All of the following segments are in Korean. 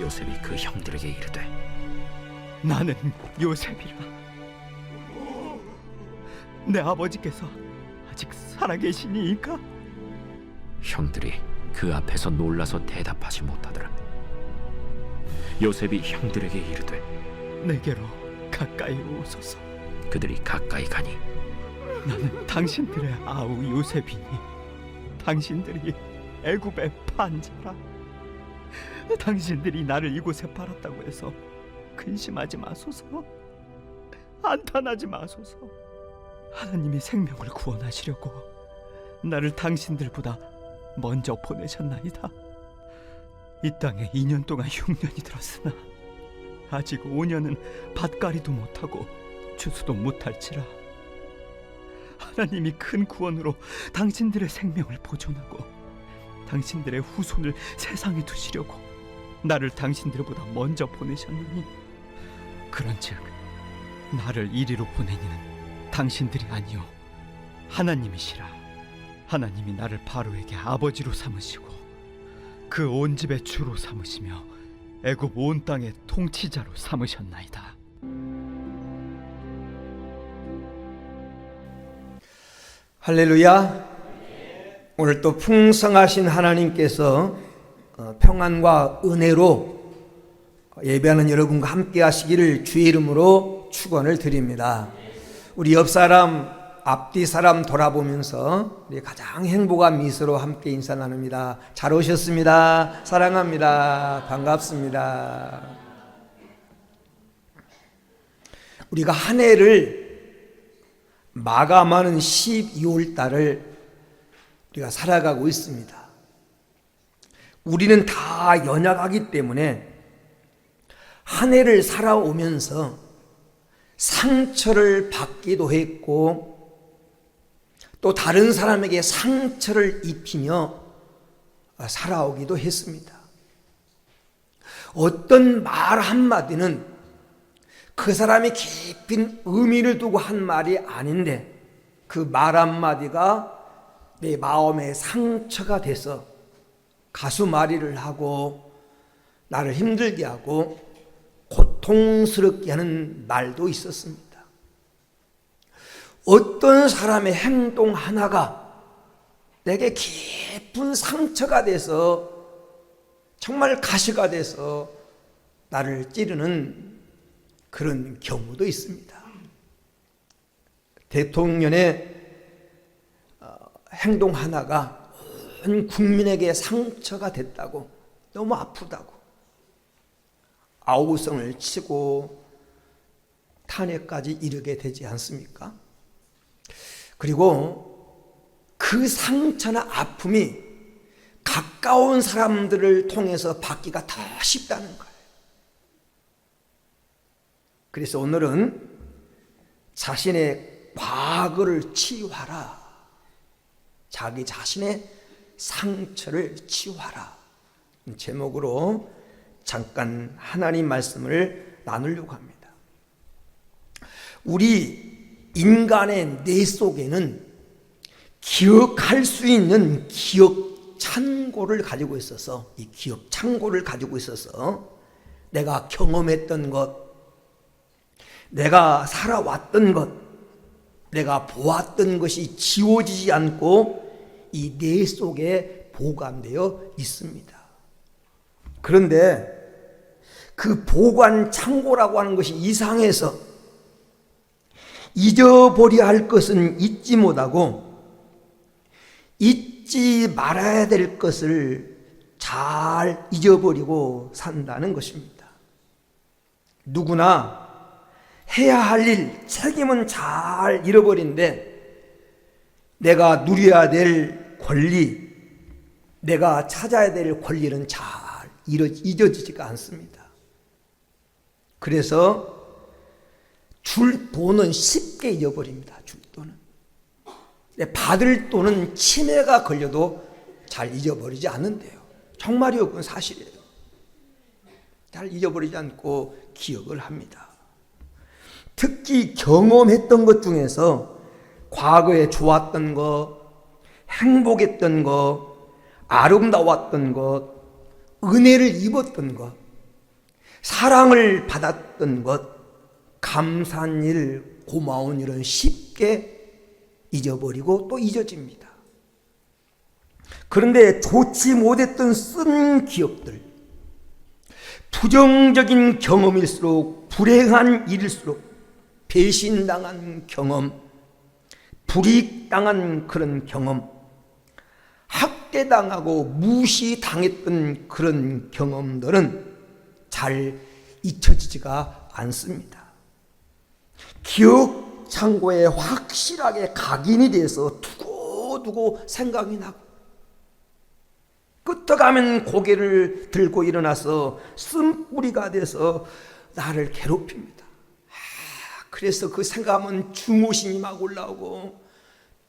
요셉이 그 형들에게 이르되 나는 요셉이라. 내 아버지께서 아직 살아계시니이까? 형들이 그 앞에서 놀라서 대답하지 못하더라. 요셉이 형들에게 이르되 내게로 가까이 오소서. 그들이 가까이 가니 나는 당신들의 아우 요셉이니 당신들이 애굽의 판자라. 당신들이 나를 이곳에 팔았다고 해서 근심하지 마소서. 안탄하지 마소서. 하나님이 생명을 구원하시려고 나를 당신들보다 먼저 보내셨나이다. 이 땅에 2년 동안 흉년이 들었으나 아직 5년은 밭갈이도 못하고 추수도 못할지라. 하나님이 큰 구원으로 당신들의 생명을 보존하고 당신들의 후손을 세상에 두시려고 나를 당신들보다 먼저 보내셨느니, 그런즉 나를 이리로 보내니는 당신들이 아니요 하나님이시라. 하나님이 나를 바로에게 아버지로 삼으시고 그 온 집의 주로 삼으시며 애굽 온 땅의 통치자로 삼으셨나이다. 할렐루야. 오늘 또 풍성하신 하나님께서 평안과 은혜로 예배하는 여러분과 함께 하시기를 주의 이름으로 축원을 드립니다. 우리 옆 사람, 앞뒤 사람 돌아보면서 우리 가장 행복한 미소로 함께 인사 나눕니다. 잘 오셨습니다. 사랑합니다. 반갑습니다. 우리가 한 해를 마감하는 12월 달을 우리가 살아가고 있습니다. 우리는 다 연약하기 때문에 한 해를 살아오면서 상처를 받기도 했고 또 다른 사람에게 상처를 입히며 살아오기도 했습니다. 어떤 말 한마디는 그 사람이 깊은 의미를 두고 한 말이 아닌데 그 말 한마디가 내 마음에 상처가 돼서 가슴앓이를 하고 나를 힘들게 하고 고통스럽게 하는 말도 있었습니다. 어떤 사람의 행동 하나가 내게 깊은 상처가 돼서 정말 가시가 돼서 나를 찌르는 그런 경우도 있습니다. 대통령의 행동 하나가 온 국민에게 상처가 됐다고, 너무 아프다고 아우성을 치고 탄핵까지 이르게 되지 않습니까? 그리고 그 상처나 아픔이 가까운 사람들을 통해서 받기가 더 쉽다는 거예요. 그래서 오늘은 자신의 과거를 치유하라, 자기 자신의 상처를 치유하라 제목으로 잠깐 하나님 말씀을 나누려고 합니다. 우리 인간의 뇌 속에는 기억할 수 있는 기억 창고를 가지고 있어서, 이 기억 창고를 가지고 있어서 내가 경험했던 것, 내가 살아왔던 것, 내가 보았던 것이 지워지지 않고 이 뇌 속에 보관되어 있습니다. 그런데 그 보관 창고라고 하는 것이 이상해서 잊어버려야 할 것은 잊지 못하고 잊지 말아야 될 것을 잘 잊어버리고 산다는 것입니다. 누구나 해야 할 일, 책임은 잘 잃어버린데 내가 누려야 될 권리, 내가 찾아야 될 권리는 잘 잊어지지가 않습니다. 그래서 줄 돈은 쉽게 잊어버립니다. 줄 돈은. 받을 돈은 치매가 걸려도 잘 잊어버리지 않는데요. 정말이요, 그건 사실이에요. 잘 잊어버리지 않고 기억을 합니다. 특히 경험했던 것 중에서 과거에 좋았던 것, 행복했던 것, 아름다웠던 것, 은혜를 입었던 것, 사랑을 받았던 것, 감사한 일, 고마운 일은 쉽게 잊어버리고 또 잊어집니다. 그런데 좋지 못했던 쓴 기억들, 부정적인 경험일수록, 불행한 일일수록, 배신당한 경험, 불이익당한 그런 경험, 학대당하고 무시당했던 그런 경험들은 잘 잊혀지지가 않습니다. 기억 창고에 확실하게 각인이 돼서 두고두고 생각이 나고, 끄떡하면 고개를 들고 일어나서 쓴뿌리가 돼서 나를 괴롭힙니다. 그래서 그 생각하면 증오심이 막 올라오고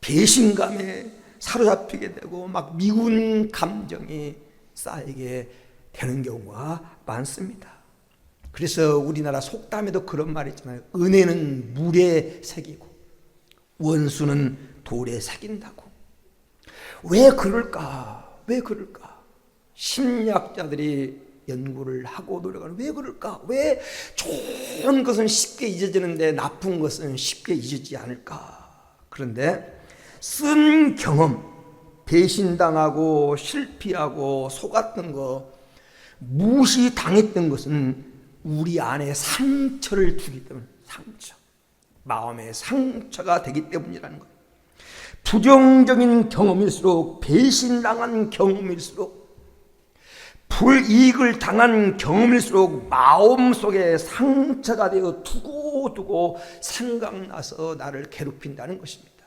배신감에 사로잡히게 되고 막 미운 감정이 쌓이게 되는 경우가 많습니다. 그래서 우리나라 속담에도 그런 말이 있잖아요. 은혜는 물에 새기고 원수는 돌에 새긴다고. 왜 그럴까? 왜 그럴까? 심리학자들이 연구를 하고 노력하는, 왜 그럴까? 왜 좋은 것은 쉽게 잊어지는데 나쁜 것은 쉽게 잊어지지 않을까? 그런데 쓴 경험, 배신당하고 실패하고 속았던 거, 무시당했던 것은 우리 안에 상처를 주기 때문에, 상처, 마음의 상처가 되기 때문이라는 거예요. 부정적인 경험일수록, 배신당한 경험일수록, 불이익을 당한 경험일수록 마음속에 상처가 되어 두고두고 생각나서 나를 괴롭힌다는 것입니다.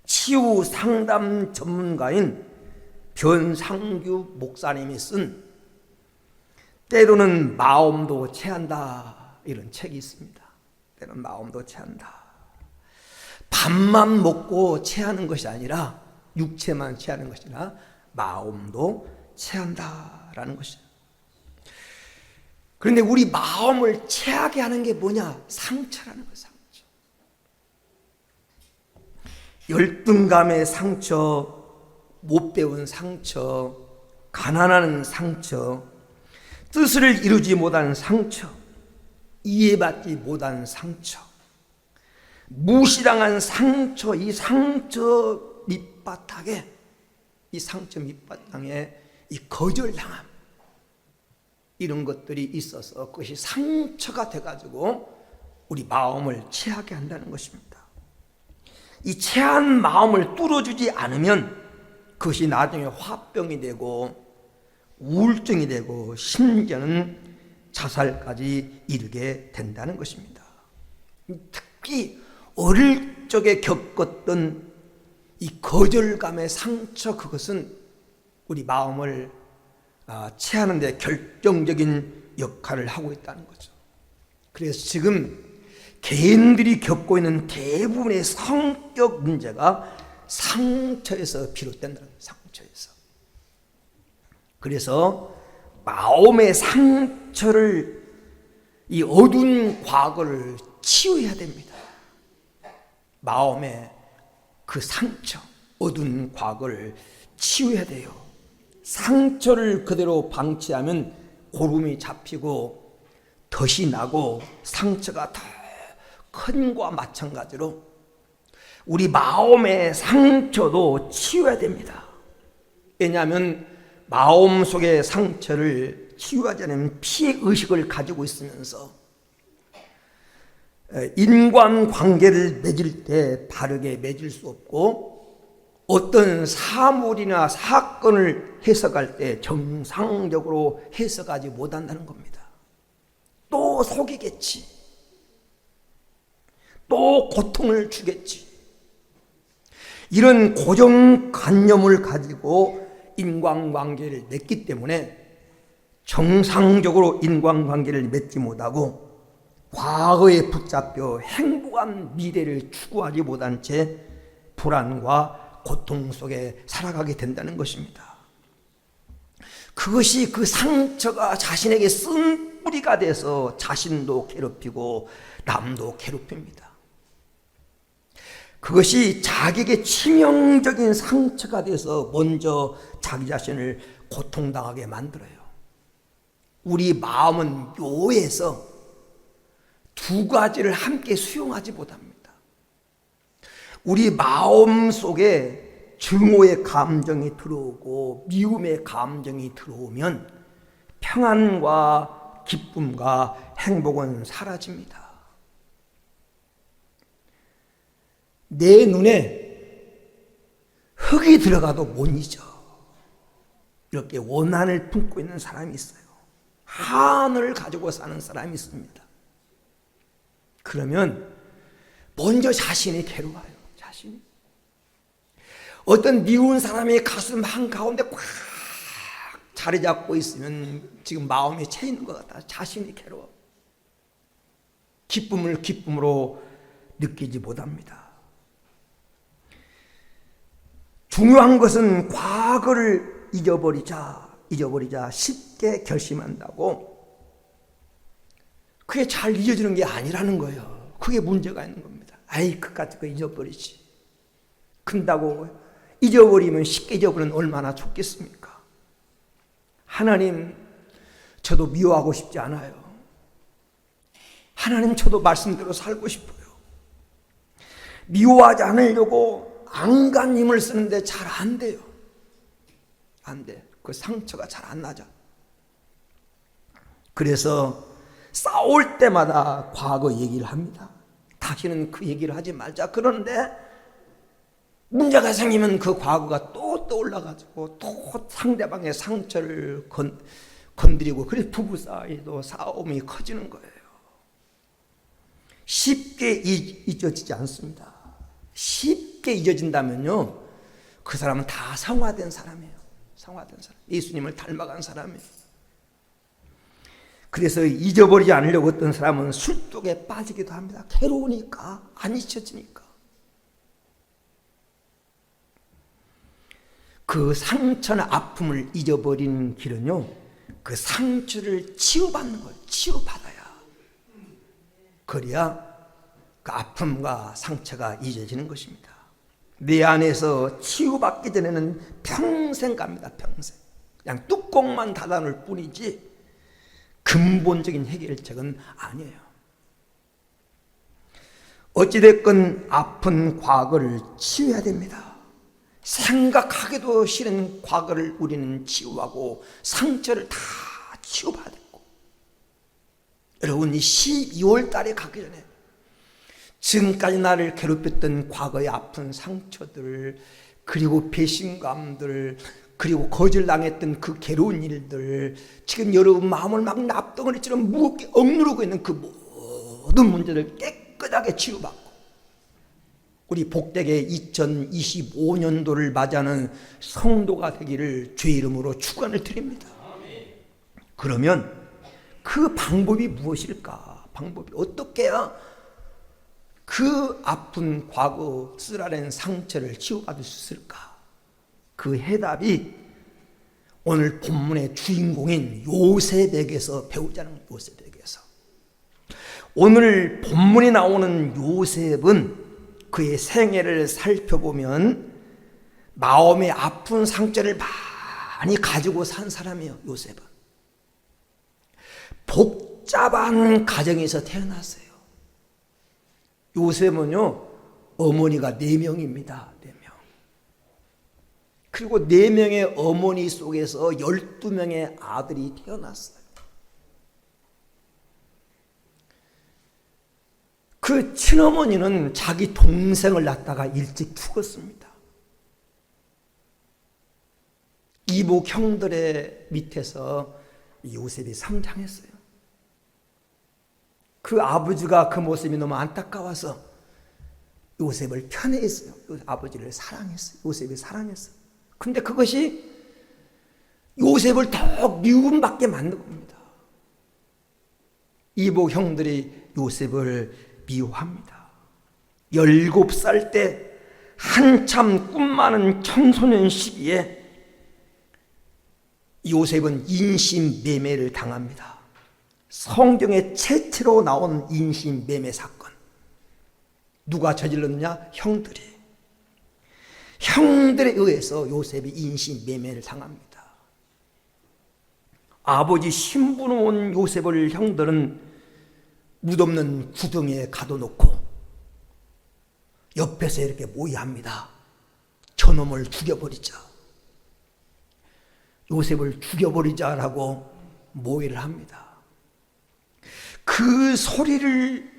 치유 상담 전문가인 변상규 목사님이 쓴 때로는 마음도 체한다, 이런 책이 있습니다. 때로는 마음도 체한다. 밥만 먹고 체하는 것이 아니라, 육체만 체하는 것이 아니라 마음도 체한다라는 것이죠. 그런데 우리 마음을 체하게 하는 게 뭐냐? 상처라는 거예요. 상처. 열등감의 상처, 못 배운 상처, 가난한 상처, 뜻을 이루지 못한 상처, 이해받지 못한 상처, 무시당한 상처, 이 상처 밑바탕에, 이 상처 밑바탕에 이 거절당함, 이런 것들이 있어서 그것이 상처가 돼가지고 우리 마음을 체하게 한다는 것입니다. 이 체한 마음을 뚫어주지 않으면 그것이 나중에 화병이 되고 우울증이 되고 심지어는 자살까지 이르게 된다는 것입니다. 특히 어릴 적에 겪었던 이 거절감의 상처, 그것은 우리 마음을 체하는 데 결정적인 역할을 하고 있다는 거죠. 그래서 지금 개인들이 겪고 있는 대부분의 성격 문제가 상처에서 비롯된다는 거예요. 상처에서. 그래서 마음의 상처를, 이 어두운 과거를 치유해야 됩니다. 마음의 그 상처, 어두운 과거를 치유해야 돼요. 상처를 그대로 방치하면 고름이 잡히고 덫이 나고 상처가 더 큰 것과 마찬가지로 우리 마음의 상처도 치유해야 됩니다. 왜냐하면 마음속의 상처를 치유하지 않으면 피해의식을 가지고 있으면서 인간관계를 맺을 때 바르게 맺을 수 없고, 어떤 사물이나 사건을 해석할 때 정상적으로 해석하지 못한다는 겁니다. 또 속이겠지, 또 고통을 주겠지, 이런 고정관념을 가지고 인간관계를 맺기 때문에 정상적으로 인간관계를 맺지 못하고 과거에 붙잡혀 행복한 미래를 추구하지 못한 채 불안과 고통 속에 살아가게 된다는 것입니다. 그것이, 그 상처가 자신에게 쓴 뿌리가 돼서 자신도 괴롭히고 남도 괴롭힙니다. 그것이 자기에게 치명적인 상처가 돼서 먼저 자기 자신을 고통당하게 만들어요. 우리 마음은 묘해서 두 가지를 함께 수용하지 못합니다. 우리 마음 속에 증오의 감정이 들어오고 미움의 감정이 들어오면 평안과 기쁨과 행복은 사라집니다. 내 눈에 흙이 들어가도 못 잊어. 이렇게 원한을 품고 있는 사람이 있어요. 한을 가지고 사는 사람이 있습니다. 그러면 먼저 자신이 괴로워요. 자신이. 어떤 미운 사람이 가슴 한가운데 꽉 자리 잡고 있으면 지금 마음이 채 있는 것 같아. 자신이 괴로워. 기쁨을 기쁨으로 느끼지 못합니다. 중요한 것은 과거를 잊어버리자 쉽게 결심한다고 그게 잘 잊어지는 게 아니라는 거예요. 그게 문제가 있는 겁니다. 아이 그까짓 거 잊어버리지. 큰다고 잊어버리면 쉽게 잊어버리면 얼마나 좋겠습니까? 하나님, 저도 미워하고 싶지 않아요. 하나님, 저도 말씀대로 살고 싶어요. 미워하지 않으려고 안간힘을 쓰는데 잘 안 돼요. 안 돼. 그 상처가 잘 안 나죠. 그래서 싸울 때마다 과거 얘기를 합니다. 다시는 그 얘기를 하지 말자. 그런데 문제가 생기면 그 과거가 또 떠올라가지고 또 상대방의 상처를 건드리고 그래서 부부 사이도 싸움이 커지는 거예요. 쉽게 잊어지지 않습니다. 쉽게 잊어진다면요, 그 사람은 다 성화된 사람이에요. 성화된 사람, 예수님을 닮아간 사람이에요. 그래서 잊어버리지 않으려고 어떤 사람은 술독에 빠지기도 합니다. 괴로우니까, 안 잊혀지니까. 그 상처나 아픔을 잊어버리는 길은요, 그 상처를 치유받는 거예요. 치유받아야. 그래야 그 아픔과 상처가 잊어지는 것입니다. 내 안에서 치유받기 전에는 평생 갑니다. 평생. 그냥 뚜껑만 닫아놓을 뿐이지 근본적인 해결책은 아니에요. 어찌됐건 아픈 과거를 치유해야 됩니다. 생각하기도 싫은 과거를 우리는 치유하고 상처를 다 치유받아야 되고, 여러분, 이 12월 달에 가기 전에 지금까지 나를 괴롭혔던 과거의 아픈 상처들, 그리고 배신감들, 그리고 거절당했던 그 괴로운 일들, 지금 여러분 마음을 막 납덩어리처럼 무겁게 억누르고 있는 그 모든 문제를 깨끗하게 치유받고 우리 복되게 2025년도를 맞이하는 성도가 되기를 주의 이름으로 축원을 드립니다. 그러면 그 방법이 무엇일까? 방법이 어떻게 해야 그 아픈 과거 쓰라린 상처를 치유받을 수 있을까? 그 해답이 오늘 본문의 주인공인 요셉에게서 배우자는 거예요. 요셉에게서. 오늘 본문에 나오는 요셉은 그의 생애를 살펴보면 마음의 아픈 상처를 많이 가지고 산 사람이에요. 요셉은 복잡한 가정에서 태어났어요. 요셉은요, 어머니가 4명입니다. 4명. 그리고 4명의 어머니 속에서 12명의 아들이 태어났어요. 그 친어머니는 자기 동생을 낳다가 일찍 죽었습니다. 이복 형들의 밑에서 요셉이 성장했어요. 그 아버지가 그 모습이 너무 안타까워서 요셉을 편애했어요. 아버지를 사랑했어요. 요셉이 사랑했어요. 근데 그것이 요셉을 더욱 미움받게 만든 겁니다. 이복 형들이 요셉을 미워합니다. 17살 때 한참 꿈 많은 청소년 시기에 요셉은 인신매매를 당합니다. 성경에 최초로 나온 인신매매 사건. 누가 저질렀느냐? 형들이. 형들에 의해서 요셉이 인신매매를 당합니다. 아버지 신분 온 요셉을 형들은 무덤는 구덩이에 가둬놓고 옆에서 이렇게 모의합니다. 저놈을 죽여버리자, 요셉을 죽여버리자라고 모의를 합니다. 그 소리를,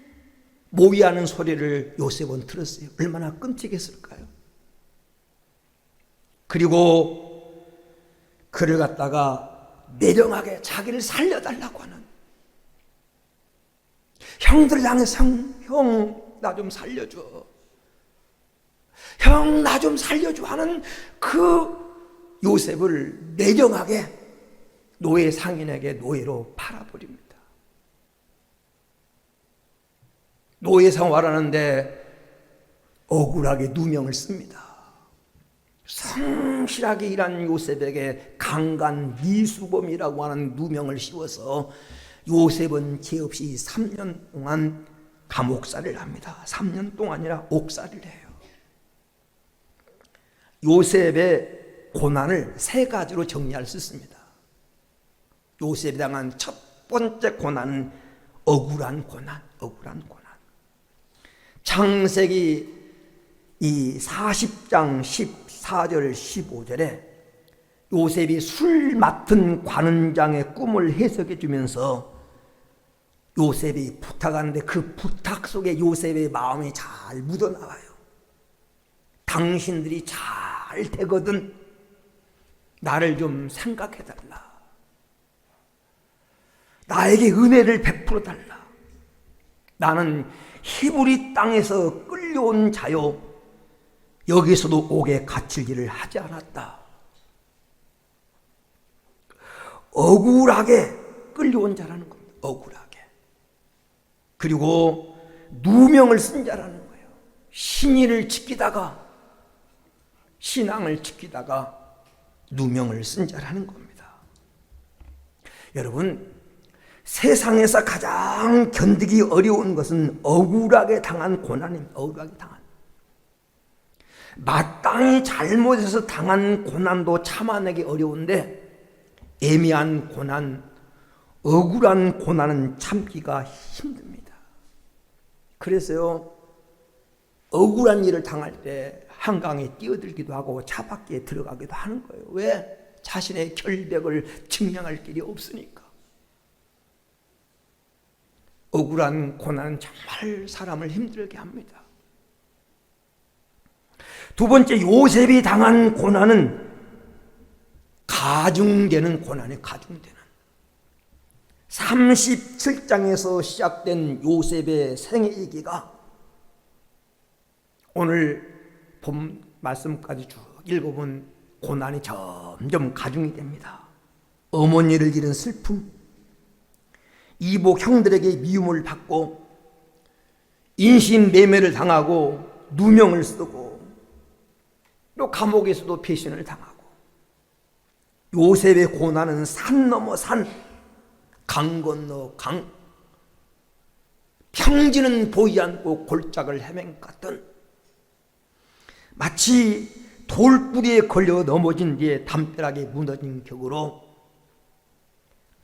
모의하는 소리를 요셉은 들었어요. 얼마나 끔찍했을까요? 그리고 그를 갖다가 매정하게 자기를 살려달라고 하는, 형들 향해서 형 나 좀 살려줘, 형 나 좀 살려줘 하는 그 요셉을 매정하게 노예 상인에게 노예로 팔아버립니다. 노예 생활하는데 억울하게 누명을 씁니다. 성실하게 일한 요셉에게 강간 미수범이라고 하는 누명을 씌워서 요셉은 죄 없이 3년 동안 감옥살이를 합니다. 3년 동안이라 옥살이를 해요. 요셉의 고난을 세 가지로 정리할 수 있습니다. 요셉이 당한 첫 번째 고난은 억울한 고난, 억울한 고난. 창세기 이 40장 14절 15절에 요셉이 술 맡은 관원장의 꿈을 해석해 주면서 요셉이 부탁하는데 그 부탁 속에 요셉의 마음이 잘 묻어나와요. 당신들이 잘 되거든 나를 좀 생각해달라, 나에게 은혜를 베풀어달라, 나는 히브리 땅에서 끌려온 자요 여기서도 옥에 갇힐 일을 하지 않았다. 억울하게 끌려온 자라는 겁니다. 억울하게. 그리고 누명을 쓴 자라는 거예요. 신의를 지키다가, 신앙을 지키다가 누명을 쓴 자라는 겁니다. 여러분, 세상에서 가장 견디기 어려운 것은 억울하게 당한 고난입니다. 억울하게 당한. 마땅히 잘못해서 당한 고난도 참아내기 어려운데 애매한 고난, 억울한 고난은 참기가 힘듭니다. 그래서요, 억울한 일을 당할 때 한강에 뛰어들기도 하고 차밖에 들어가기도 하는 거예요. 왜? 자신의 결백을 증명할 길이 없으니까. 억울한 고난은 정말 사람을 힘들게 합니다. 두 번째, 요셉이 당한 고난은 가중되는 고난에 가중되는, 37장에서 시작된 요셉의 생애 얘기가 오늘 본 말씀까지 쭉 읽어본 고난이 점점 가중이 됩니다. 어머니를 잃은 슬픔, 이복 형들에게 미움을 받고 인신매매를 당하고 누명을 쓰고 또 감옥에서도 배신을 당하고, 요셉의 고난은 산 넘어 산, 강 건너 강, 평지는 보이지 않고 골짜기를 헤맨 것 같던, 마치 돌뿌리에 걸려 넘어진 뒤에 담벼락에 무너진 격으로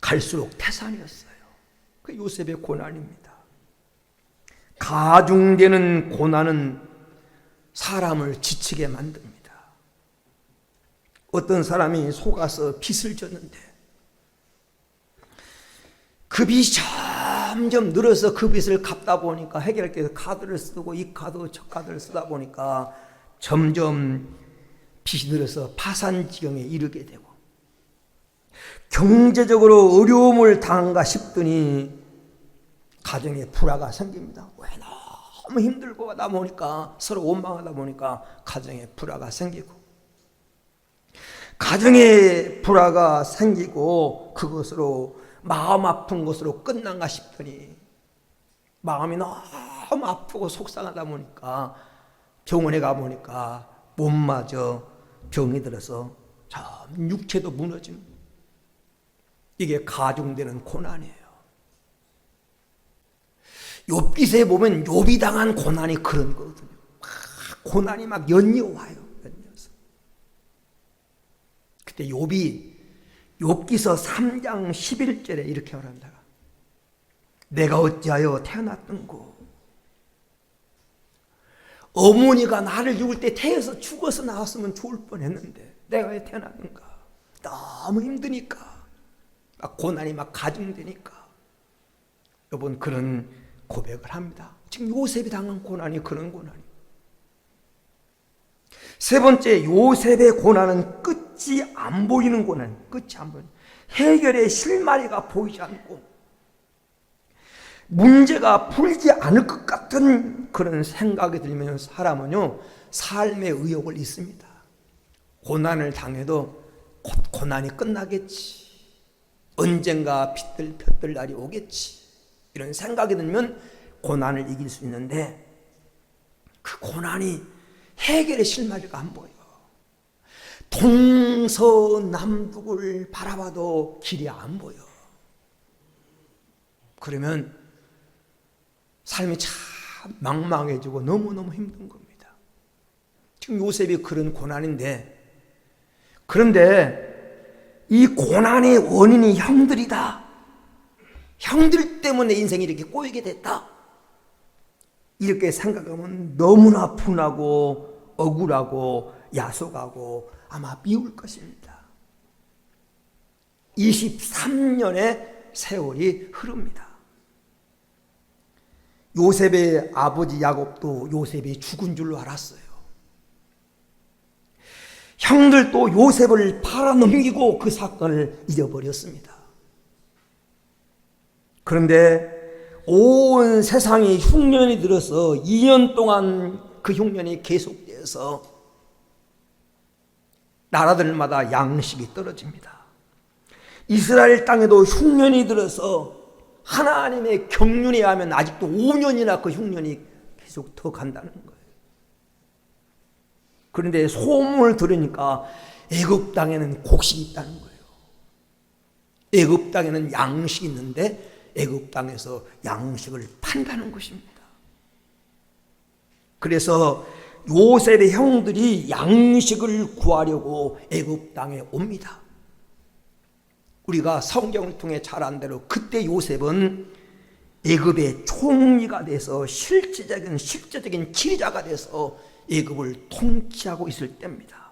갈수록 태산이었어요. 그 요셉의 고난입니다. 가중되는 고난은 사람을 지치게 만듭니다. 어떤 사람이 속아서 빚을 졌는데 그 빚이 점점 늘어서 그 빚을 갚다 보니까 해결할 때 카드를 쓰고 이 카드 저 카드를 쓰다 보니까 점점 빚이 늘어서 파산 지경에 이르게 되고, 경제적으로 어려움을 당한가 싶더니 가정에 불화가 생깁니다. 왜 너무 힘들고 하다 보니까, 서로 원망하다 보니까 가정에 불화가 생기고, 가정에 불화가 생기고 그것으로 마음 아픈 것으로 끝난가 싶더니 마음이 너무 아프고 속상하다 보니까 병원에 가보니까 몸마저 병이 들어서 참 육체도 무너지는, 이게 가중되는 고난이에요. 욥기서에 보면 욥이 당한 고난이 그런 거거든요. 고난이 막 연이어와요. 연이어서. 그때 욥이 욥기서 3장 11절에 이렇게 말합니다. 내가 어찌하여 태어났던고. 어머니가 나를 죽을 때 태에서 죽어서 나왔으면 좋을 뻔했는데 내가 왜 태어났는가. 너무 힘드니까, 막 고난이 막 가중되니까. 여러분, 그런 고백을 합니다. 지금 요셉이 당한 고난이 그런 고난이에요. 세 번째, 요셉의 고난은 끝이 안 보이는 고난. 끝이 안 보이는, 해결의 실마리가 보이지 않고 문제가 풀리지 않을 것 같은 그런 생각이 들면 사람은요, 삶의 의욕을 잃습니다. 고난을 당해도 곧 고난이 끝나겠지, 언젠가 핏들 날이 오겠지, 이런 생각이 들면 고난을 이길 수 있는데, 그 고난이 해결의 실마리가 안 보여. 동서남북을 바라봐도 길이 안 보여. 그러면 삶이 참 망망해지고 너무너무 힘든 겁니다. 지금 요셉이 그런 고난인데, 그런데 이 고난의 원인이 형들이다. 형들 때문에 인생이 이렇게 꼬이게 됐다. 이렇게 생각하면 너무나 분하고 억울하고 야속하고 아마 미울 것입니다. 23년의 세월이 흐릅니다. 요셉의 아버지 야곱도 요셉이 죽은 줄로 알았어요. 형들도 요셉을 팔아넘기고 그 사건을 잊어버렸습니다. 그런데 온 세상이 흉년이 들어서 2년 동안 그 흉년이 계속돼서 나라들마다 양식이 떨어집니다. 이스라엘 땅에도 흉년이 들어서 하나님의 경륜에 하면 아직도 5년이나 그 흉년이 계속 더 간다는 거예요. 그런데 소문을 들으니까 애굽 땅에는 곡식이 있다는 거예요. 애굽 땅에는 양식이 있는데 애굽 땅에서 양식을 판다는 것입니다. 그래서 요셉의 형들이 양식을 구하려고 애굽 땅에 옵니다. 우리가 성경을 통해 잘 안 대로 그때 요셉은 애굽의 총리가 돼서 실제적인 지리자가 돼서 애굽을 통치하고 있을 때입니다.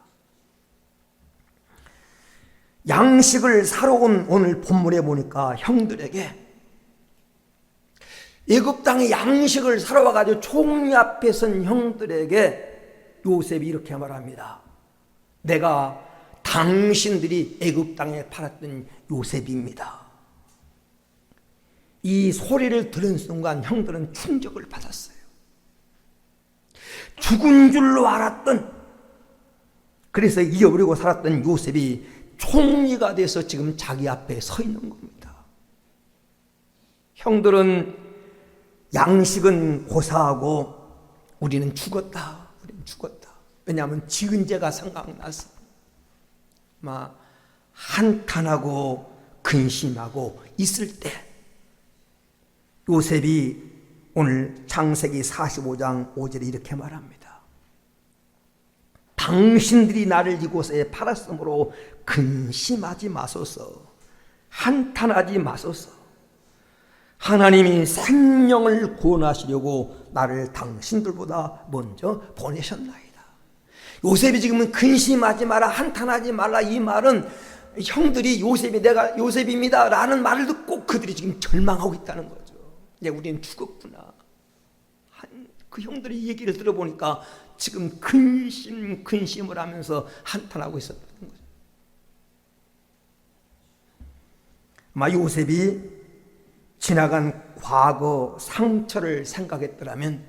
양식을 사러 온 오늘 본문에 보니까 형들에게 애굽 땅에 양식을 사러 와가지고 총리 앞에 선 형들에게 요셉이 이렇게 말합니다. 내가 당신들이 애굽 땅에 팔았던 요셉입니다. 이 소리를 들은 순간 형들은 충격을 받았어요. 죽은 줄로 알았던, 그래서 잊어버리고 살았던 요셉이 총리가 돼서 지금 자기 앞에 서 있는 겁니다. 형들은 양식은 고사하고 우리는 죽었다. 왜냐하면 지은 죄가 생각나서 막 한탄하고 근심하고 있을 때 요셉이 오늘 창세기 45장 5절에 이렇게 말합니다. 당신들이 나를 이곳에 팔았으므로 근심하지 마소서, 한탄하지 마소서. 하나님이 생명을 구원하시려고 나를 당신들보다 먼저 보내셨나이다. 요셉이 지금은 근심하지 마라, 한탄하지 말라, 이 말은 형들이 요셉이 내가 요셉입니다 라는 말을 듣고 그들이 지금 절망하고 있다는 거죠. 이제 우리는 죽었구나. 그 형들의 얘기를 들어보니까 지금 근심을 하면서 한탄하고 있었다는 거죠. 아마 요셉이 지나간 과거 상처를 생각했더라면,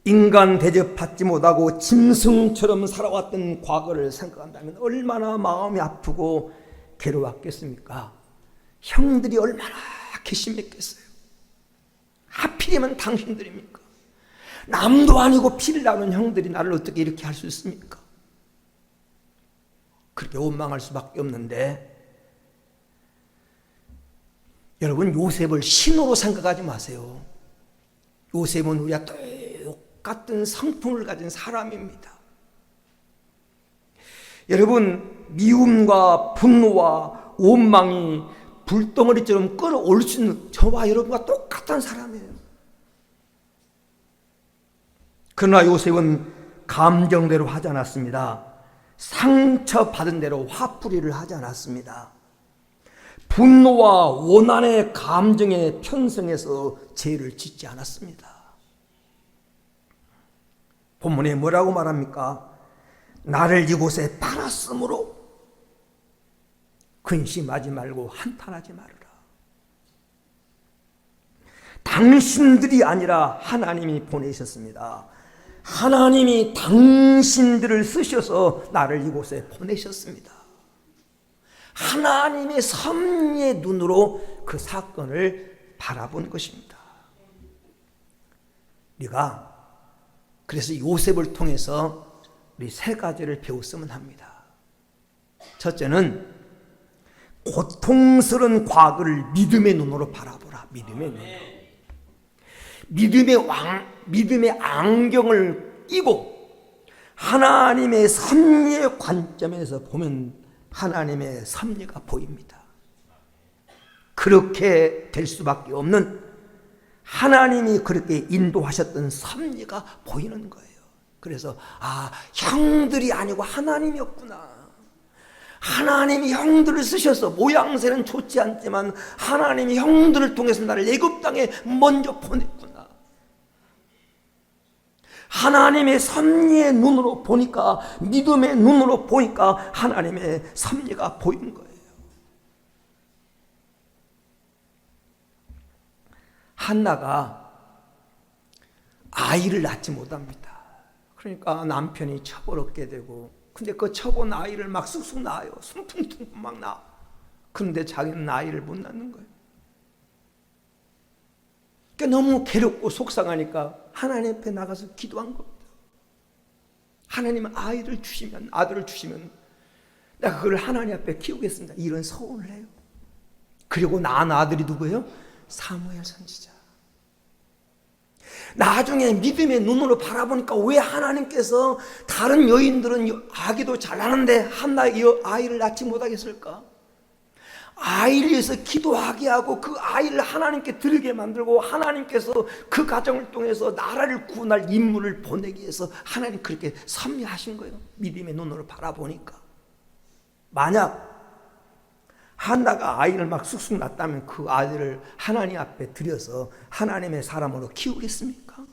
인간 대접받지 못하고 짐승처럼 살아왔던 과거를 생각한다면 얼마나 마음이 아프고 괴로웠겠습니까? 형들이 얼마나 괘씸했겠어요. 하필이면 당신들입니까? 남도 아니고 피를 나눈 형들이 나를 어떻게 이렇게 할 수 있습니까? 그렇게 원망할 수밖에 없는데, 여러분, 요셉을 신으로 생각하지 마세요. 요셉은 우리가 똑같은 성품을 가진 사람입니다. 여러분, 미움과 분노와 원망이 불덩어리처럼 끌어올 수 있는 저와 여러분과 똑같은 사람이에요. 그러나 요셉은 감정대로 하지 않았습니다. 상처받은 대로 화풀이를 하지 않았습니다. 분노와 원한의 감정에 편성해서 죄를 짓지 않았습니다. 본문에 뭐라고 말합니까? 나를 이곳에 팔았으므로 근심하지 말고 한탄하지 말으라. 당신들이 아니라 하나님이 보내셨습니다. 하나님이 당신들을 쓰셔서 나를 이곳에 보내셨습니다. 하나님의 섭리의 눈으로 그 사건을 바라본 것입니다. 우리가 그래서 요셉을 통해서 우리 세 가지를 배웠으면 합니다. 첫째는 고통스러운 과거를 믿음의 눈으로 바라보라. 믿음의 눈으로. 믿음의 안경을 끼고 하나님의 섭리의 관점에서 보면 하나님의 섭리가 보입니다. 그렇게 될 수밖에 없는 하나님이 그렇게 인도하셨던 섭리가 보이는 거예요. 그래서 형들이 아니고 하나님이었구나. 하나님이 형들을 쓰셔서 모양새는 좋지 않지만 하나님이 형들을 통해서 나를 애굽 땅에 먼저 보냈구나. 하나님의 섭리의 눈으로 보니까, 믿음의 눈으로 보니까 하나님의 섭리가 보이는 거예요. 한나가 아이를 낳지 못합니다. 그러니까 남편이 첩을 얻게 되고, 근데 그 첩은 아이를 막 쑥쑥 낳아요. 순풍풍풍 막 낳아. 그런데 자기는 아이를 못 낳는 거예요. 그러니까 너무 괴롭고 속상하니까 하나님 앞에 나가서 기도한 겁니다. 하나님은 아이를 주시면, 아들을 주시면 내가 그걸 하나님 앞에 키우겠습니다. 이런 서원을 해요. 그리고 낳은 아들이 누구예요? 사무엘 선지자. 나중에 믿음의 눈으로 바라보니까 왜 하나님께서 다른 여인들은 아기도 잘하는데 한나의 아이를 낳지 못하겠을까? 아이를 위해서 기도하게 하고 그 아이를 하나님께 드리게 만들고 하나님께서 그 가정을 통해서 나라를 구원할 인물을 보내기 위해서 하나님 그렇게 섭리하신 거예요. 믿음의 눈으로 바라보니까. 만약 한나가 아이를 막 쑥쑥 낳았다면 그 아이를 하나님 앞에 들여서 하나님의 사람으로 키우겠습니까?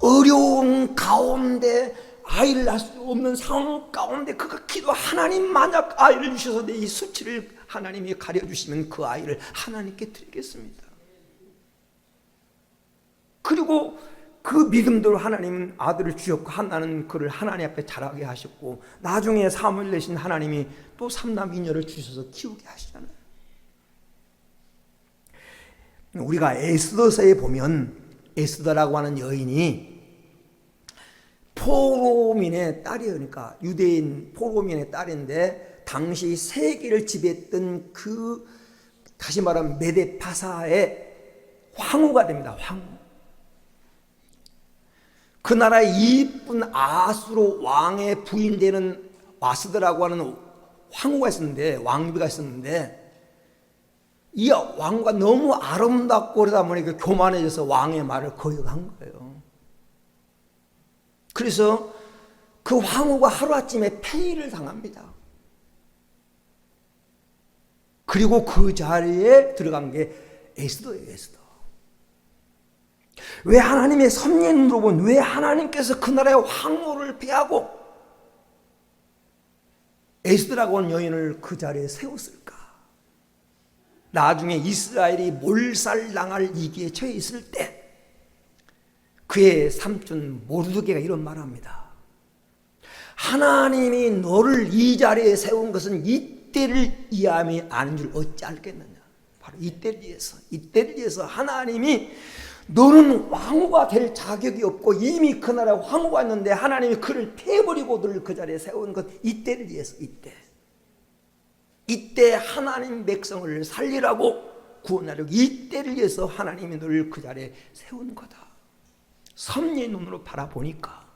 어려운 가운데 아이를 낳을 수 없는 상황 가운데 그가 기도, 하나님 만약 아이를 주셔서 내 이 수치를 하나님이 가려주시면 그 아이를 하나님께 드리겠습니다. 그리고 그 믿음대로 하나님은 아들을 주셨고 한나는 그를 하나님 앞에 자라게 하셨고 나중에 사무엘 내신 하나님이 또 삼남 이녀를 주셔서 키우게 하시잖아요. 우리가 에스더서에 보면 에스더라고 하는 여인이 포로민의 딸이에요. 그러니까 유대인 포로민의 딸인데 당시 세계를 지배했던 그 다시 말하면 메데파사의 황후가 됩니다. 황후. 그 나라의 이쁜 아수로 왕의 부인 되는 와스드라고 하는 황후가 있었는데, 왕비가 있었는데 이 왕후가 너무 아름답고 그러다 보니까 교만해져서 왕의 말을 거역한 거예요. 그래서 그 황후가 하루아침에 폐위를 당합니다. 그리고 그 자리에 들어간 게 에스더예요. 에스더. 왜 하나님의 섭리의 눈으로 본, 왜 하나님께서 그 나라의 황후를 피하고 에스더라고 하는 여인을 그 자리에 세웠을까? 나중에 이스라엘이 몰살당할 위기에 처해 있을 때 그의 삼촌 모르드게가 이런 말을 합니다. 하나님이 너를 이 자리에 세운 것은 이때를 이함이 아닌 줄 어찌 알겠느냐. 바로 이때를 위해서 하나님이 너는 왕후가 될 자격이 없고 이미 그 나라에 황후가 있는데 하나님이 그를 패버리고 너를 그 자리에 세운 것 이때를 위해서. 이때 하나님 백성을 살리라고 구원하려고 이때를 위해서 하나님이 너를 그 자리에 세운 거다. 섭리의 눈으로 바라보니까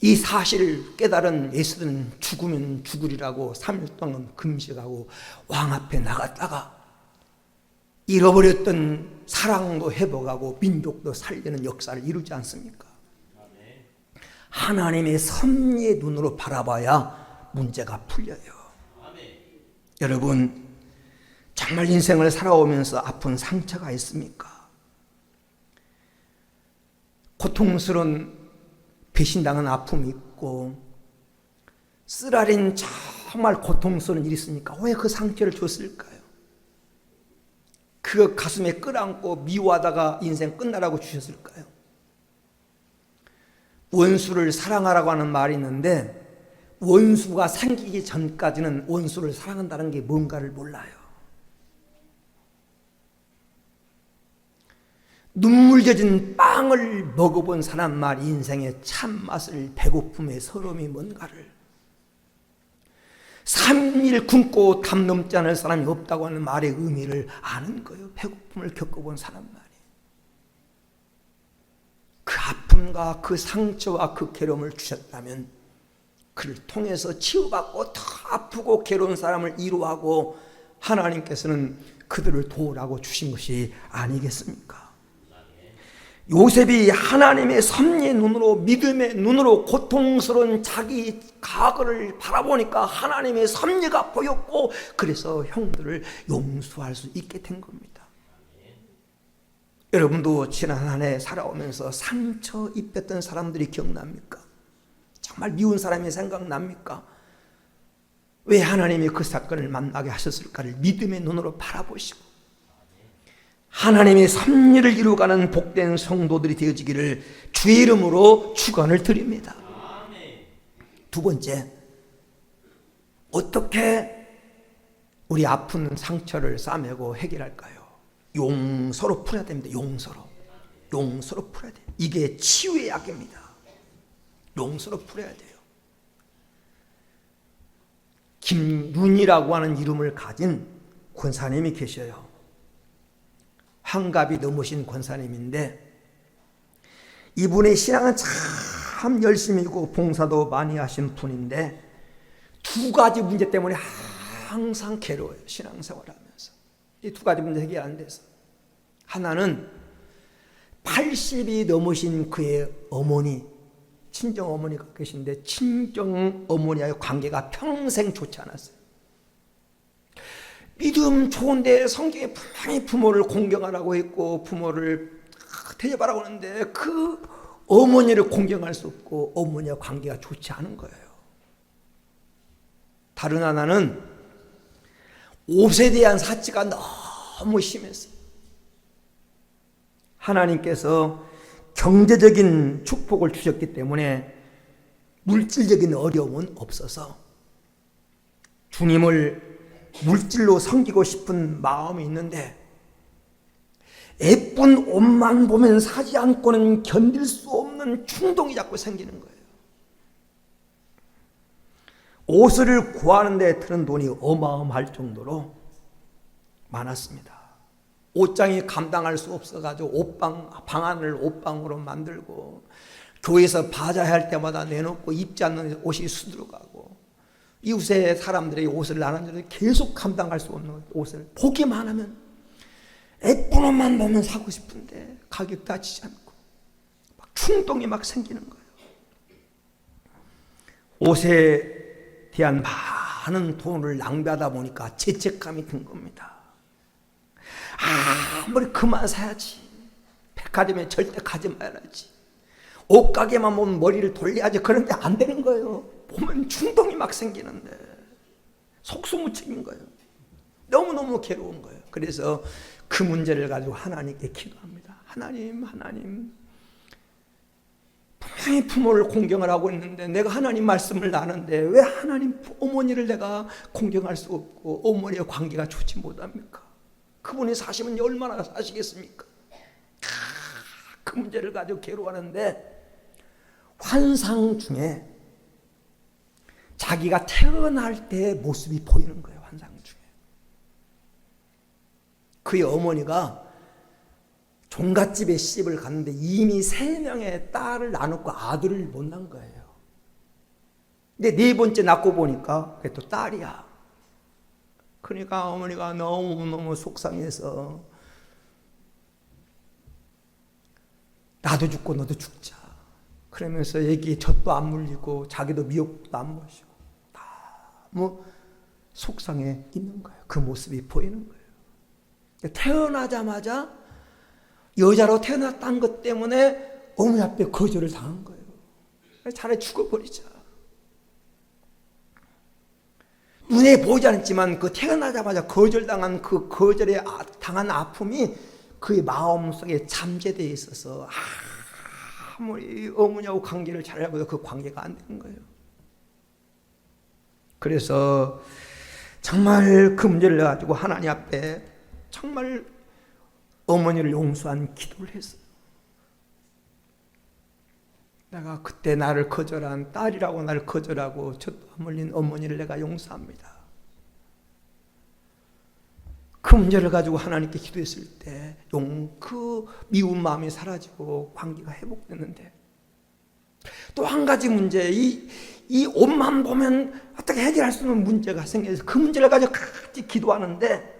이 사실을 깨달은 에스더는 죽으면 죽으리라고 3일 동안 금식하고 왕 앞에 나갔다가 잃어버렸던 사랑도 회복하고 민족도 살리는 역사를 이루지 않습니까? 하나님의 섭리의 눈으로 바라봐야 문제가 풀려요. 여러분, 정말 인생을 살아오면서 아픈 상처가 있습니까? 고통스러운 배신당한 아픔이 있고 쓰라린 정말 고통스러운 일이 있으니까 왜 그 상처를 줬을까요? 그 가슴에 끌안고 미워하다가 인생 끝나라고 주셨을까요? 원수를 사랑하라고 하는 말이 있는데 원수가 생기기 전까지는 원수를 사랑한다는 게 뭔가를 몰라요. 눈물 젖은 빵을 먹어본 사람만 인생의 참맛을 배고픔의 서러움이 뭔가를 3일 굶고 담 넘지 않을 사람이 없다고 하는 말의 의미를 아는 거예요. 배고픔을 겪어본 사람만이. 그 아픔과 그 상처와 그 괴로움을 주셨다면 그를 통해서 치유받고 더 아프고 괴로운 사람을 위로하고 하나님께서는 그들을 도우라고 주신 것이 아니겠습니까? 요셉이 하나님의 섭리의 눈으로 믿음의 눈으로 고통스러운 자기 과거를 바라보니까 하나님의 섭리가 보였고 그래서 형들을 용서할 수 있게 된 겁니다. 여러분도 지난 한 해 살아오면서 상처 입혔던 사람들이 기억납니까? 정말 미운 사람이 생각납니까? 왜 하나님이 그 사건을 만나게 하셨을까를 믿음의 눈으로 바라보시고 하나님의 섭리를 이루어가는 복된 성도들이 되어지기를 주의 이름으로 축원을 드립니다. 두 번째, 어떻게 우리 아픈 상처를 싸매고 해결할까요? 용서로 풀어야 됩니다. 용서로 풀어야 돼요. 이게 치유의 약입니다. 용서로 풀어야 돼요. 김윤이라고 하는 이름을 가진 권사님이 계셔요. 환갑이 넘으신 권사님인데 이분의 신앙은 참 열심히고 봉사도 많이 하신 분인데 두 가지 문제 때문에 항상 괴로워요. 신앙생활하면서 이 두 가지 문제 해결 안 돼서 하나는 80이 넘으신 그의 어머니 친정 어머니가 계신데 친정 어머니와의 관계가 평생 좋지 않았어요. 믿음 좋은데 성경에 분명히 부모를 공경하라고 했고 부모를 대접하라고 하는데 그 어머니를 공경할 수 없고 어머니와 관계가 좋지 않은 거예요. 다른 하나는 옷에 대한 사치가 너무 심했어요. 하나님께서 경제적인 축복을 주셨기 때문에 물질적인 어려움은 없어서 주님을 물질로 섬기고 싶은 마음이 있는데 예쁜 옷만 보면 사지 않고는 견딜 수 없는 충동이 자꾸 생기는 거예요. 옷을 구하는 데 드는 돈이 어마어마할 정도로 많았습니다. 옷장이 감당할 수 없어가지고 방안을 옷방으로 만들고 교회에서 바자할 때마다 내놓고 입지 않는 옷이 수두룩하고 이웃의 사람들의 옷을 나누는데 계속 감당할 수 없는 옷을 보기만 하면 예쁜 옷만 보면 사고 싶은데 가격 따지지 않고 막 충동이 막 생기는 거예요. 옷에 대한 많은 돈을 낭비하다 보니까 죄책감이 든 겁니다. 아무리 그만 사야지. 백화점에 절대 가지 말아야지. 옷가게만 보면 머리를 돌려야지. 그런데 안 되는 거예요. 보면 충동이 막 생기는데 속수무책인 거예요. 너무너무 괴로운 거예요. 그래서 그 문제를 가지고 하나님께 기도합니다. 하나님 분명히 부모를 공경을 하고 있는데 내가 하나님 말씀을 아는데 왜 하나님 어머니를 내가 공경할 수 없고 어머니의 관계가 좋지 못합니까? 그분이 사시면 얼마나 사시겠습니까? 그 문제를 가지고 괴로워하는데 환상 중에 자기가 태어날 때의 모습이 보이는 거예요. 환상 중에 그의 어머니가 종갓집에 시집을 갔는데 이미 3명의 딸을 낳았고 아들을 못 낳은 거예요. 근데 네 번째 낳고 보니까 그게 또 딸이야. 그러니까 어머니가 너무너무 속상해서 나도 죽고 너도 죽자. 그러면서 애기 젖도 안 물리고 자기도 미역도 안 마시고 너무 속상해 있는 거예요. 그 모습이 보이는 거예요. 태어나자마자 여자로 태어났다는 것 때문에 어머니 앞에 거절을 당한 거예요. 차라리 죽어버리자. 눈에 보이지 않았지만 그 태어나자마자 거절당한 그 거절에 당한 아픔이 그의 마음속에 잠재되어 있어서 아무리 어머니하고 관계를 잘하고도 그 관계가 안 되는 거예요. 그래서 정말 그 문제를 가지고 하나님 앞에 정말 어머니를 용서한 기도를 했어요. 내가 그때 나를 거절한 딸이라고 나를 거절하고 젖도 안 물린 어머니를 내가 용서합니다. 그 문제를 가지고 하나님께 기도했을 때 그 미운 마음이 사라지고 관계가 회복됐는데, 또 한 가지 문제, 이 옷만 보면 어떻게 해결할 수 없는 문제가 생겨서 그 문제를 가지고 같이 기도하는데,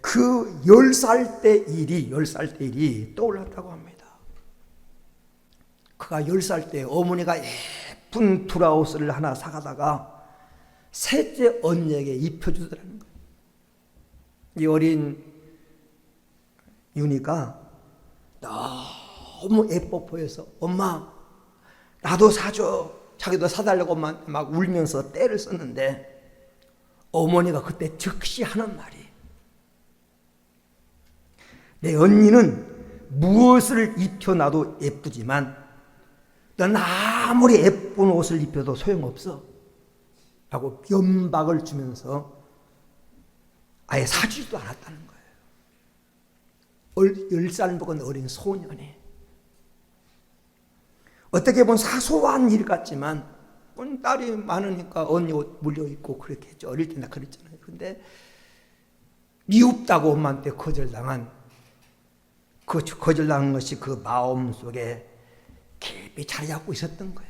그 10살 때 일이 떠올랐다고 합니다. 그가 10살 때 어머니가 예쁜 두라옷을 하나 사가다가 셋째 언니에게 입혀주더라는 거예요. 이 어린 윤희가 너무 예뻐 보여서 엄마 나도 사줘, 자기도 사달라고 막 울면서 떼를 썼는데 어머니가 그때 즉시 하는 말이, 내 언니는 무엇을 입혀놔도 예쁘지만 넌 아무리 예쁜 옷을 입혀도 소용없어 라고 면박을 주면서 아예 사주지도 않았다는 거예요. 10살 먹은 어린 소년이. 어떻게 보면 사소한 일 같지만 딸이 많으니까 언니 옷 물려입고 그렇게 했죠. 어릴 때나 그랬잖아요. 근데 미흡다고 엄마한테 거절당한 것이 그 마음속에 깊이 자리 잡고 있었던 거예요.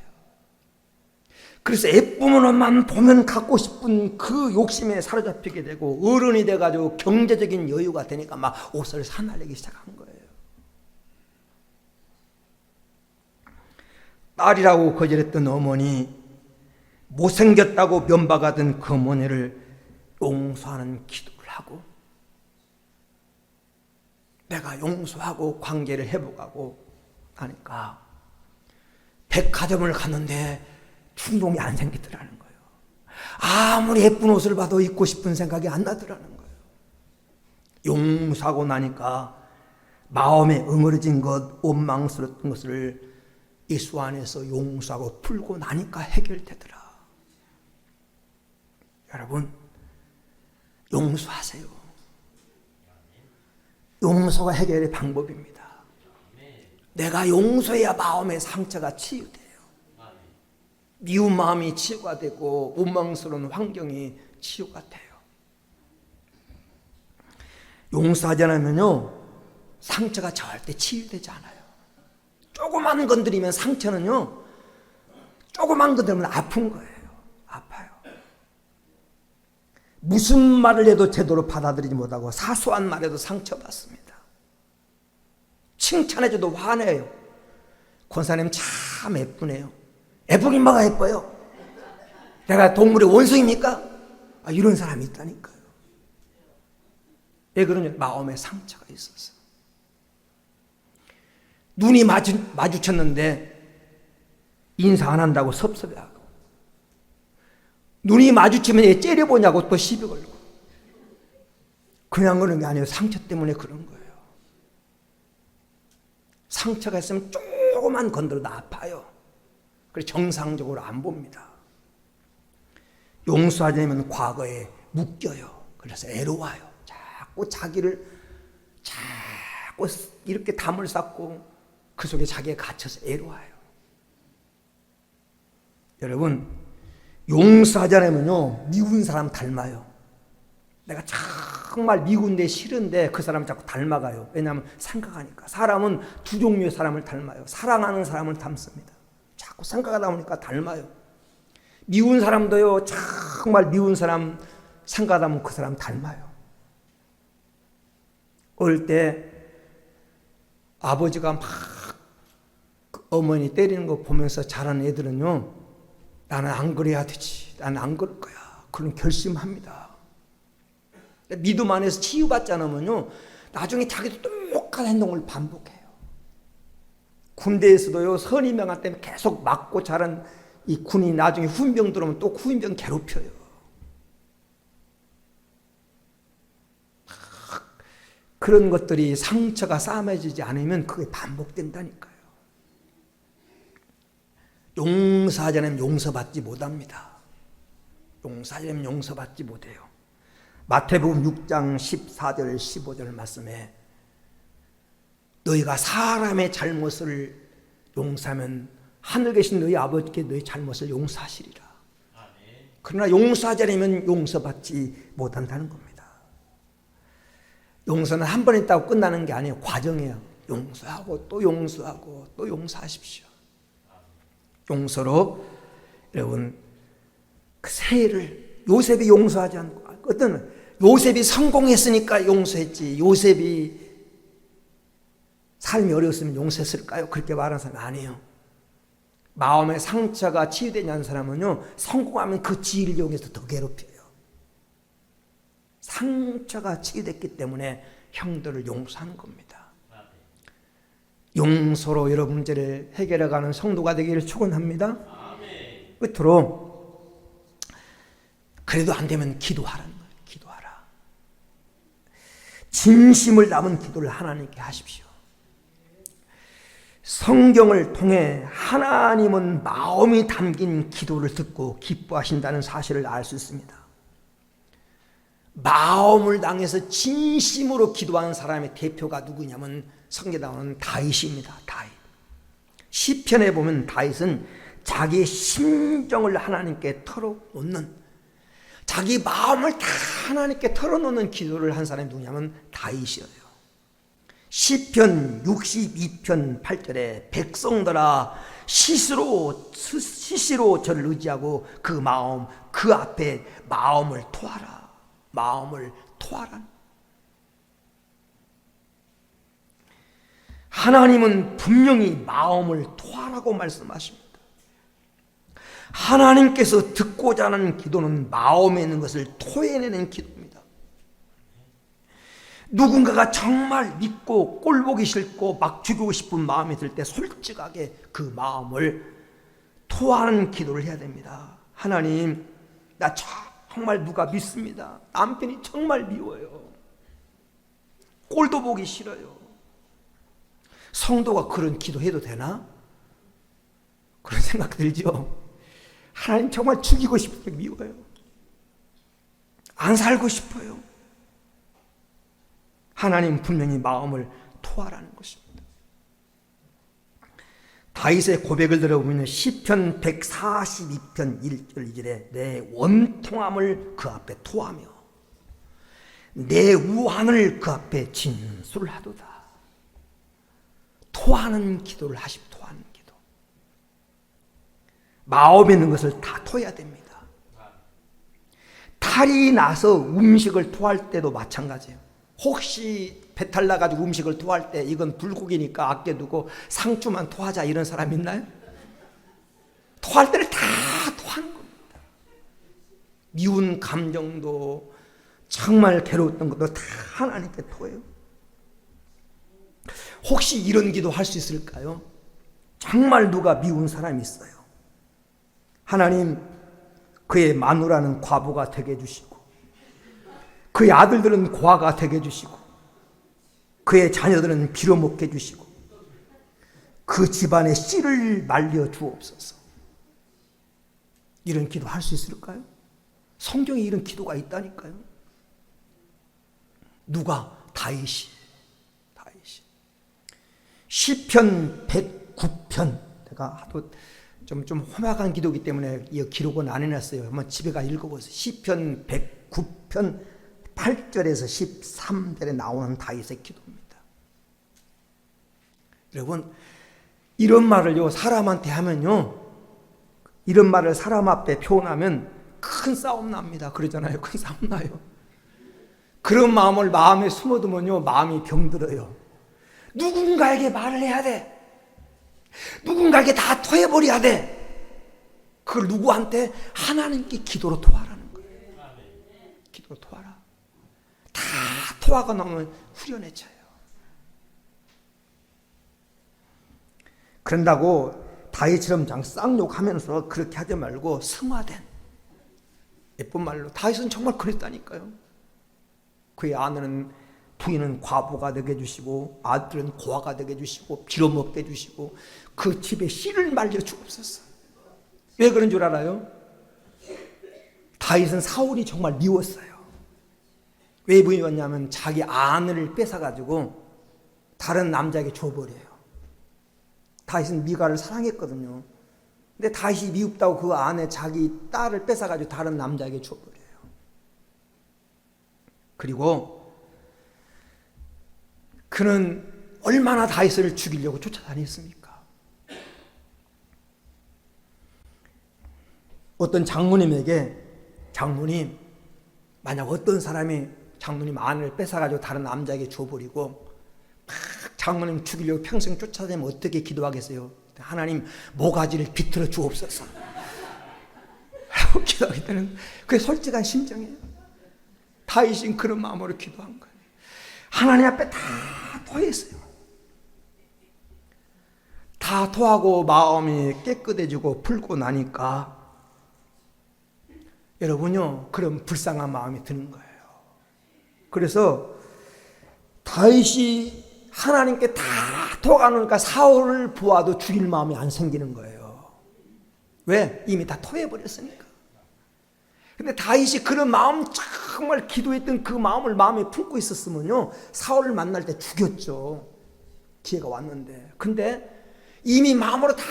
그래서 예쁜 옷만 보면 갖고 싶은 그 욕심에 사로잡히게 되고 어른이 돼가지고 경제적인 여유가 되니까 막 옷을 사날리기 시작한 거예요. 딸이라고 거절했던 어머니, 못생겼다고 면박하던 그 어머니를 용서하는 기도를 하고, 내가 용서하고 관계를 회복하고 하니까 백화점을 갔는데 충동이 안 생기더라는 거예요. 아무리 예쁜 옷을 봐도 입고 싶은 생각이 안 나더라는 거예요. 용서하고 나니까 마음에 응어려진 것, 원망스러웠던 것을 예수 안에서 용서하고 풀고 나니까 해결되더라. 여러분, 용서하세요. 용서가 해결의 방법입니다. 내가 용서해야 마음의 상처가 치유돼요. 미운 마음이 치유가 되고 원망스러운 환경이 치유가 돼요. 용서하지 않으면요, 상처가 절대 치유되지 않아요. 조그만 건드리면 상처는요, 조그만 건드리면 아픈 거예요. 아파요. 무슨 말을 해도 제대로 받아들이지 못하고 사소한 말에도 상처받습니다. 칭찬해줘도 화내요. 권사님 참 예쁘네요. 예쁘긴 뭐가 예뻐요? 내가 동물의 원수입니까? 이런 사람이 있다니까요. 왜 그러냐? 마음에 상처가 있어서. 눈이 마주쳤는데 인사 안 한다고 섭섭해하고, 눈이 마주치면 얘 째려보냐고 또 시비 걸고. 그냥 그런 게 아니에요. 상처 때문에 그런 거예요. 상처가 있으면 조금만 건드려도 아파요. 그래서 정상적으로 안 봅니다. 용서하지 않으면 과거에 묶여요. 그래서 애로워요. 자꾸 자기를 자꾸 이렇게 담을 쌓고 그 속에 자기가 갇혀서 애로워요. 여러분, 용서하지 않으면요, 미운 사람 닮아요. 내가 정말 미운데 싫은데 그 사람 자꾸 닮아가요. 왜냐하면 생각하니까. 사람은 두 종류의 사람을 닮아요. 사랑하는 사람을 닮습니다. 자꾸 자꾸 생각하다 보니까 닮아요. 미운 사람도요, 정말 미운 사람 생각하다 보면 그 사람 닮아요. 어릴 때 아버지가 막 어머니 때리는 거 보면서 자란 애들은요, 나는 안 그래야 되지, 나는 안 그럴 거야, 그런 결심합니다. 믿음 안에서 치유받지 않으면요, 나중에 자기도 똑같은 행동을 반복해요. 군대에서도요, 선임병한 때문에 계속 맞고 자란 이 군이 나중에 후임병 들어오면 또 후임병 괴롭혀요. 그런 것들이 상처가 싸매지지 않으면 그게 반복된다니까요. 용서하지 않으면 용서받지 못합니다. 용서하지 않으면 용서받지 못해요. 마태복음 6장 14절 15절 말씀에 너희가 사람의 잘못을 용서하면 하늘 계신 너희 아버지께 너희 잘못을 용서하시리라. 그러나 용서하지 않으면 용서받지 못한다는 겁니다. 용서는 한 번 했다고 끝나는 게 아니에요. 과정이에요. 용서하고 또 용서하고 또 용서하십시오. 용서로 여러분 그 세일을 요셉이 용서하지 않고 어떤 요셉이 성공했으니까 용서했지 요셉이 삶이 어려웠으면 용서했을까요? 그렇게 말하는 사람이 아니에요. 마음의 상처가 치유되지 않는 사람은요, 성공하면 그 지혜를 이용해서 더 괴롭혀요. 상처가 치유됐기 때문에 형들을 용서하는 겁니다. 용서로 여러 문제를 해결해가는 성도가 되기를 축원합니다. 끝으로 그래도 안 되면 기도하라는 거예요. 기도하라. 진심을 담은 기도를 하나님께 하십시오. 성경을 통해 하나님은 마음이 담긴 기도를 듣고 기뻐하신다는 사실을 알 수 있습니다. 마음을 당해서 진심으로 기도하는 사람의 대표가 누구냐면 성경에 나오는 다윗입니다. 다윗. 시편에 보면 다윗은 자기의 심정을 하나님께 털어놓는, 자기 마음을 다 하나님께 털어놓는 기도를 한 사람이 누구냐면 다윗이에요. 시편 62편 8절에 백성들아 시시로 저를 의지하고 그 마음 그 앞에 마음을 토하라. 마음을 토하라. 하나님은 분명히 마음을 토하라고 말씀하십니다. 하나님께서 듣고자 하는 기도는 마음에 있는 것을 토해내는 기도입니다. 누군가가 정말 믿고 꼴보기 싫고 막 죽이고 싶은 마음이 들 때 솔직하게 그 마음을 토하는 기도를 해야 됩니다. 하나님, 나 정말 누가 믿습니다. 남편이 정말 미워요. 꼴도 보기 싫어요. 성도가 그런 기도해도 되나? 그런 생각 들죠? 하나님 정말 죽이고 싶게 미워요. 안 살고 싶어요. 하나님 분명히 마음을 토하라는 것입니다. 다윗의 고백을 들어보면 시편 142편 1절 2절에 내 원통함을 그 앞에 토하며 내 우한을 그 앞에 진술하도다. 토하는 기도를 하십시오. 토하는 기도. 마음에 있는 것을 다 토해야 됩니다. 탈이 나서 음식을 토할 때도 마찬가지예요. 혹시 배탈 나가지고 음식을 토할 때 이건 불고기니까 아껴두고 상추만 토하자 이런 사람 있나요? 토할 때를 다 토하는 겁니다. 미운 감정도 정말 괴로웠던 것도 다 하나님께 토해요. 혹시 이런 기도 할 수 있을까요? 정말 누가 미운 사람이 있어요. 하나님, 그의 마누라는 과부가 되게 해주시고 그의 아들들은 고아가 되게 해주시고 그의 자녀들은 빌어먹게 해주시고 그 집안의 씨를 말려 주옵소서. 이런 기도 할 수 있을까요? 성경에 이런 기도가 있다니까요. 누가? 다윗이. 시편 109편, 제가 하도 좀 험악한 기도이기 때문에 이 기록은 안 해놨어요. 한번 집에 가 읽어보세요. 시편 109편 8절에서 13절에 나오는 다윗의 기도입니다. 여러분, 이런 말을요 사람한테 하면요 이런 말을 사람 앞에 표현하면 큰 싸움 납니다. 그러잖아요. 큰 싸움 나요. 그런 마음을 마음에 숨어두면요, 마음이 병들어요. 누군가에게 말을 해야 돼. 누군가에게 다 토해버려야 돼. 그걸 누구한테? 하나님께 기도로 토하라는 거예요. 기도로 토하라. 다 토하고 나면 후련해져요. 그런다고 다윗처럼 쌍욕하면서 그렇게 하지 말고 승화된 예쁜 말로, 다윗은 정말 그랬다니까요. 그의 아내는, 부인은 과부가 되게 해주시고, 아들은 고아가 되게 해주시고, 빌어먹게 해주시고, 그 집에 씨를 말려 주옵소서. 왜 그런 줄 알아요? 다윗은 사울이 정말 미웠어요. 왜 미웠냐면 자기 아내를 뺏어가지고 다른 남자에게 줘버려요. 다윗은 미가를 사랑했거든요. 근데 다윗이 미흡다고 그 아내 자기 딸을 뺏어가지고 다른 남자에게 줘버려요. 그리고 그는 얼마나 다윗을 죽이려고 쫓아다녔습니까? 어떤 장모님에게, 장모님, 만약 어떤 사람이 장모님 아내를 뺏어가지고 다른 남자에게 줘버리고 막 장모님 죽이려고 평생 쫓아다니면 어떻게 기도하겠어요? 하나님, 모가지를 비틀어 주옵소서 라고 기도하게 되는, 그게 솔직한 심정이에요. 다윗은 그런 마음으로 기도한 거예요. 하나님 앞에 다 토했어요. 다 토하고 마음이 깨끗해지고 풀고 나니까 여러분요, 그런 불쌍한 마음이 드는 거예요. 그래서 다윗이 하나님께 다 토하니까 사울을 보아도 죽일 마음이 안 생기는 거예요. 왜? 이미 다 토해버렸으니까. 근데 다윗이 그런 마음, 정말 기도했던 그 마음을 마음에 품고 있었으면요, 사울을 만날 때 죽였죠. 기회가 왔는데. 근데 이미 마음으로 다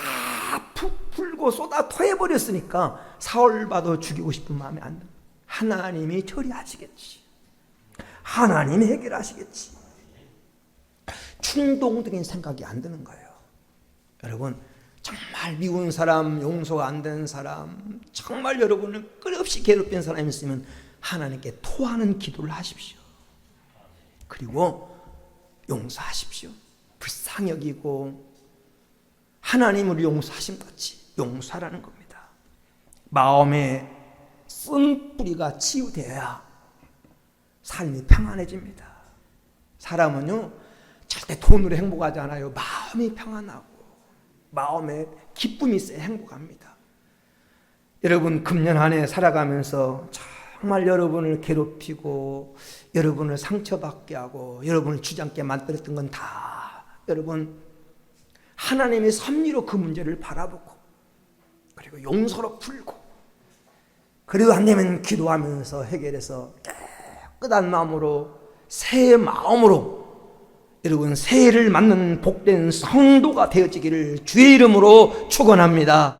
풀고 쏟아 토해버렸으니까 사울 봐도 죽이고 싶은 마음이 안 듭니다. 하나님이 처리하시겠지. 하나님이 해결하시겠지. 충동적인 생각이 안 드는 거예요. 여러분, 정말 미운 사람, 용서가 안 되는 사람, 정말 여러분을 끝없이 괴롭힌 사람이 있으면 하나님께 토하는 기도를 하십시오. 그리고 용서하십시오. 불쌍히 여기고 하나님을 용서하신 같이 용서하라는 겁니다. 마음에 쓴 뿌리가 치유되어야 삶이 평안해집니다. 사람은요, 절대 돈으로 행복하지 않아요. 마음이 평안하고 마음에 기쁨이 있어야 행복합니다. 여러분, 금년 한 해 살아가면서 정말 여러분을 괴롭히고 여러분을 상처받게 하고 여러분을 주저앉게 만들었던 건 다 여러분 하나님의 섭리로 그 문제를 바라보고 그리고 용서로 풀고, 그래도 안 되면 기도하면서 해결해서 깨끗한 마음으로, 새 마음으로 여러분 새해를 맞는 복된 성도가 되어지기를 주의 이름으로 축원합니다.